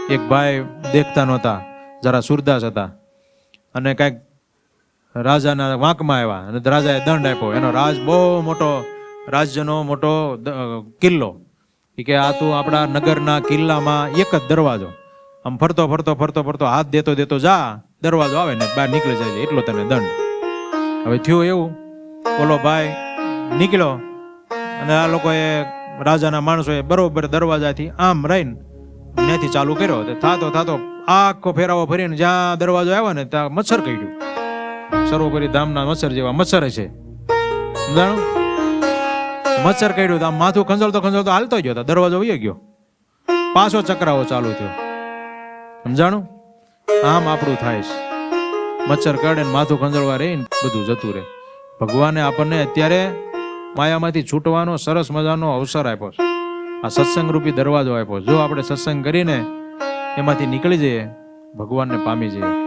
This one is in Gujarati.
એક ભાઈ દેખતા નહોતા, જરા સુરદાસ હતા, અને કાંઈક રાજાના વાંકમાં આવ્યા અને રાજાએ દંડ આપ્યો. એનો રાજ બહુ મોટો, રાજ્યનો મોટો કિલ્લો. એ કે આ તું આપણા નગરના કિલ્લામાં એક જ દરવાજો, આમ ફરતો ફરતો ફરતો ફરતો હાથ દેતો દેતો જા, દરવાજો આવે ને બહાર નીકળી જાય એટલો તને દંડ. હવે થયું એવું, ઓલો ભાઈ નીકળ્યો અને આ લોકોએ, રાજાના માણસોએ બરોબર દરવાજાથી આમ રહીને ત્યાંથી ચાલુ કર્યો. થાતો થાતો આખો ફેરાવો ફરીને જ્યાં દરવાજો આવ્યો ને ત્યાં મચ્છર કાઢ્યું. સર્વોપરી ધામના મચ્છર જેવા મચ્છર છે, સમજાણું? મચ્છર કાઢ્યું તો આમ માથું ખંજળતો ખંજળતો હાલતો ગયો, દરવાજો વહી ગયો. પાછો ચક્રાવો ચાલુ થયો, સમજાણું? આમ આપણું થાય છે, મચ્છર કાઢે ને માથું ખંજળવા રહીને બધું જતું રહે. ભગવાને આપણને અત્યારે માયામાંથી છૂટવાનો સરસ મજાનો અવસર આપ્યો છે. આ સત્સંગ રૂપી દરવાજો આપ્યો. જો આપણે સત્સંગ કરીને એમાંથી નીકળી જઈએ, ભગવાનને પામી જઈએ.